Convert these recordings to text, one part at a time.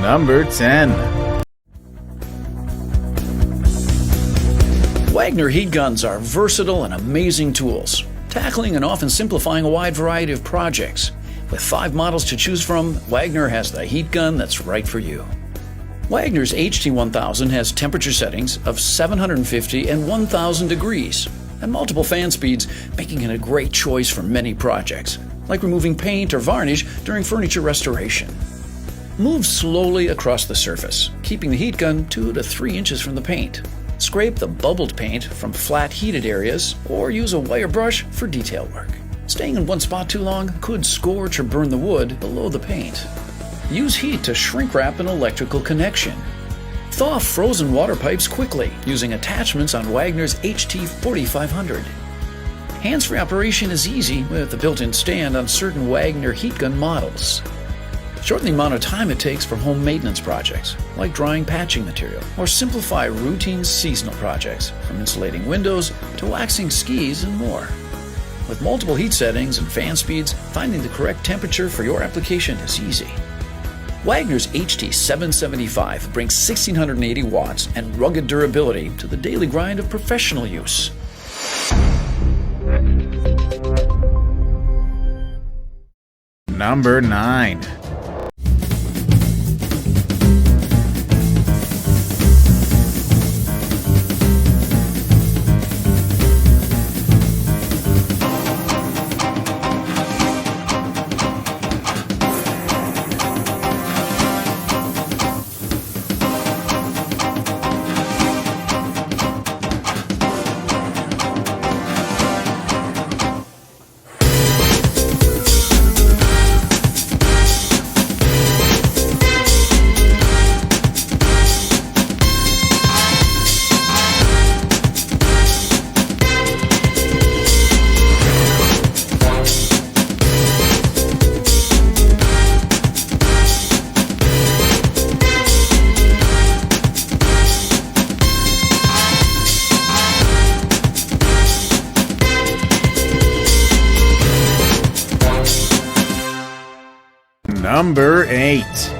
Number 10. Wagner heat guns are versatile and amazing tools, tackling and often simplifying a wide variety of projects. With 5 models to choose from, Wagner has the heat gun that's right for you. Wagner's HT1000 has temperature settings of 750 and 1000 degrees, and multiple fan speeds, making it a great choice for many projects, like removing paint or varnish during furniture restoration. Move slowly across the surface, keeping the heat gun 2 to 3 inches from the paint. Scrape the bubbled paint from flat heated areas, or use a wire brush for detail work. Staying in one spot too long could scorch or burn the wood below the paint. Use heat to shrink wrap an electrical connection. Thaw frozen water pipes quickly using attachments on Wagner's HT4500. Hands-free operation is easy with a built-in stand on certain Wagner heat gun models. Shorten the amount of time it takes for home maintenance projects, like drying patching material, or simplify routine seasonal projects, from insulating windows to waxing skis and more. With multiple heat settings and fan speeds, finding the correct temperature for your application is easy. Wagner's HT775 brings 1680 watts and rugged durability to the daily grind of professional use. Number 9. Number 8.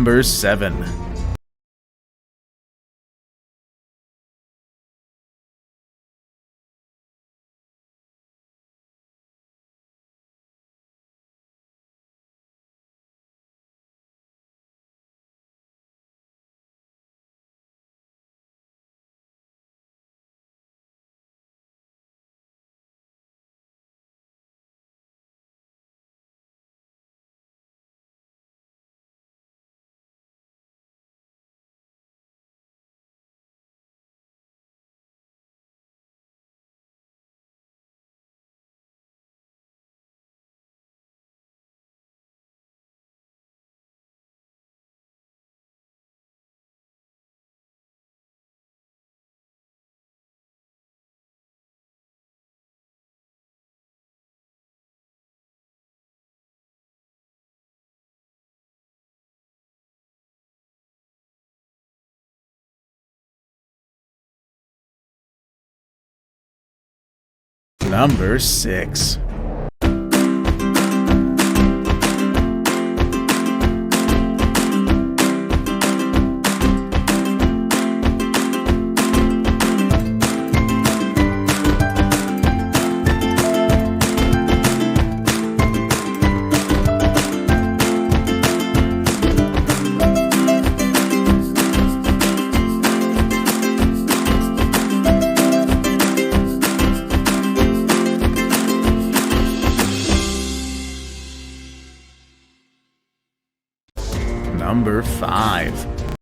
Number 7. Number 6. Number 5.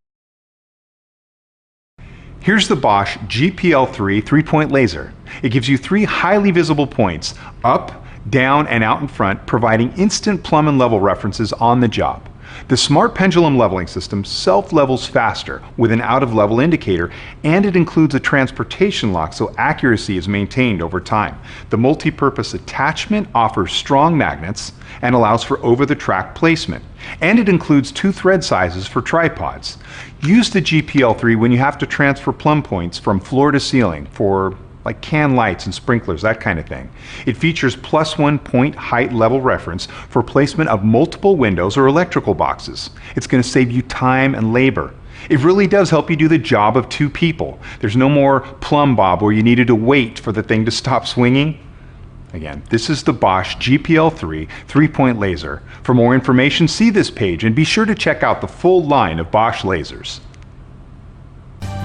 Here's the Bosch GPL3 3-point laser. It gives you 3 highly visible points, up, down, and out in front, providing instant plumb and level references on the job. The smart pendulum leveling system self-levels faster with an out-of-level indicator, and it includes a transportation lock so accuracy is maintained over time. The multi-purpose attachment offers strong magnets and allows for over-the-track placement. And it includes 2 thread sizes for tripods. Use the GPL3 when you have to transfer plumb points from floor to ceiling for like can lights and sprinklers, that kind of thing. It features +1 point height level reference for placement of multiple windows or electrical boxes. It's going to save you time and labor. It really does help you do the job of 2 people. There's no more plumb bob where you needed to wait for the thing to stop swinging. Again, this is the Bosch GPL3 3-point laser. For more information, see this page and be sure to check out the full line of Bosch lasers.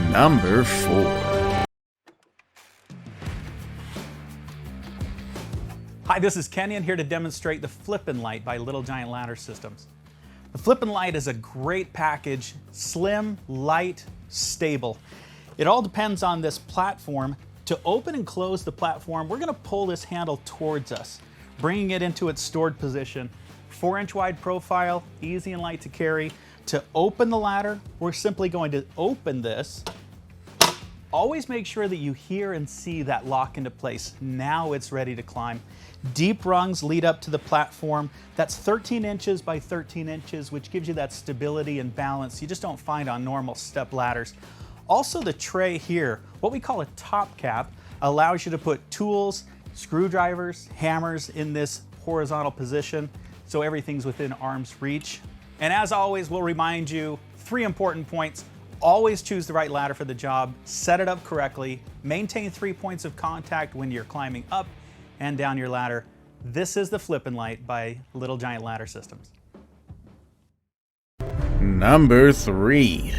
Number 4. Hi, this is Kenyon here to demonstrate the Flippin' Light by Little Giant Ladder Systems. The Flippin' Light is a great package, slim, light, stable. It all depends on this platform. To open and close the platform, we're gonna pull this handle towards us, bringing it into its stored position. 4-inch wide profile, easy and light to carry. To open the ladder, we're simply going to open this. Always make sure that you hear and see that lock into place. Now it's ready to climb. Deep rungs lead up to the platform. That's 13 inches by 13 inches, which gives you that stability and balance you just don't find on normal step ladders. Also, the tray here, what we call a top cap, allows you to put tools, screwdrivers, hammers in this horizontal position, so everything's within arm's reach. And as always, we'll remind you 3 important points. Always choose the right ladder for the job, set it up correctly, maintain 3 points of contact when you're climbing up and down your ladder. This is the Flippin' Light by Little Giant Ladder Systems. Number 3.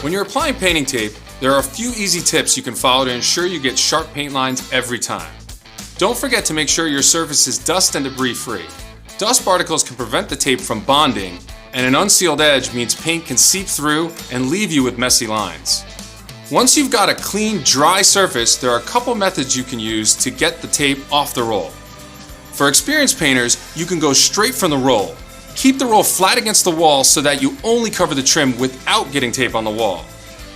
When you're applying painting tape, there are a few easy tips you can follow to ensure you get sharp paint lines every time. Don't forget to make sure your surface is dust and debris free. Dust particles can prevent the tape from bonding, and an unsealed edge means paint can seep through and leave you with messy lines. Once you've got a clean, dry surface, there are a couple methods you can use to get the tape off the roll. For experienced painters, you can go straight from the roll. Keep the roll flat against the wall so that you only cover the trim without getting tape on the wall.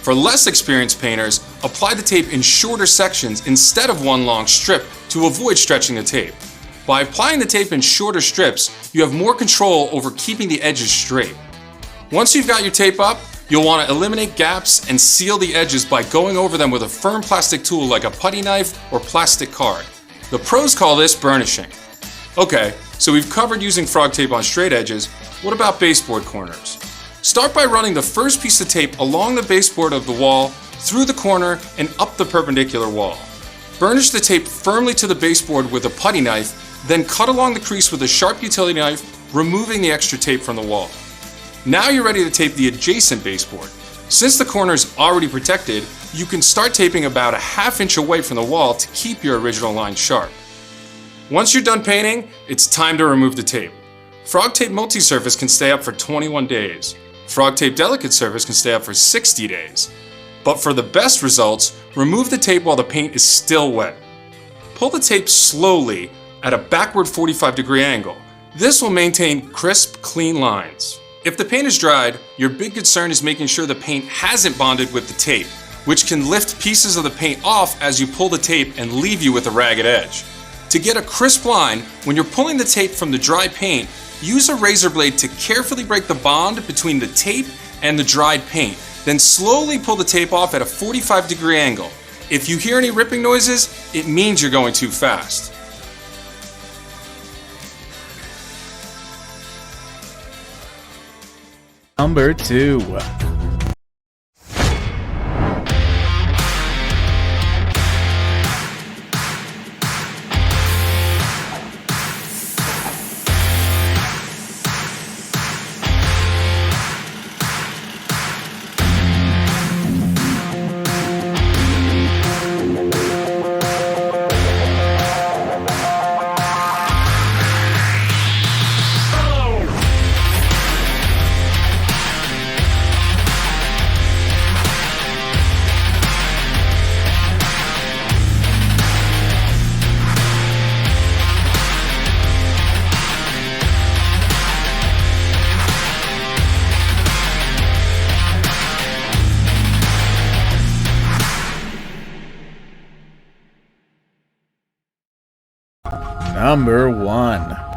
For less experienced painters, apply the tape in shorter sections instead of one long strip to avoid stretching the tape. By applying the tape in shorter strips, you have more control over keeping the edges straight. Once you've got your tape up, you'll want to eliminate gaps and seal the edges by going over them with a firm plastic tool like a putty knife or plastic card. The pros call this burnishing. Okay, so we've covered using FrogTape on straight edges. What about baseboard corners? Start by running the first piece of tape along the baseboard of the wall, through the corner, and up the perpendicular wall. Burnish the tape firmly to the baseboard with a putty knife, then cut along the crease with a sharp utility knife, removing the extra tape from the wall. Now you're ready to tape the adjacent baseboard. Since the corner is already protected, you can start taping about a ½ inch away from the wall to keep your original line sharp. Once you're done painting, it's time to remove the tape. FrogTape Multi-Surface can stay up for 21 days. FrogTape Delicate Surface can stay up for 60 days. But for the best results, remove the tape while the paint is still wet. Pull the tape slowly at a backward 45-degree angle. This will maintain crisp, clean lines. If the paint is dried, your big concern is making sure the paint hasn't bonded with the tape, which can lift pieces of the paint off as you pull the tape and leave you with a ragged edge. To get a crisp line, when you're pulling the tape from the dry paint, use a razor blade to carefully break the bond between the tape and the dried paint. Then slowly pull the tape off at a 45-degree angle. If you hear any ripping noises, it means you're going too fast. Number 2. Number 1.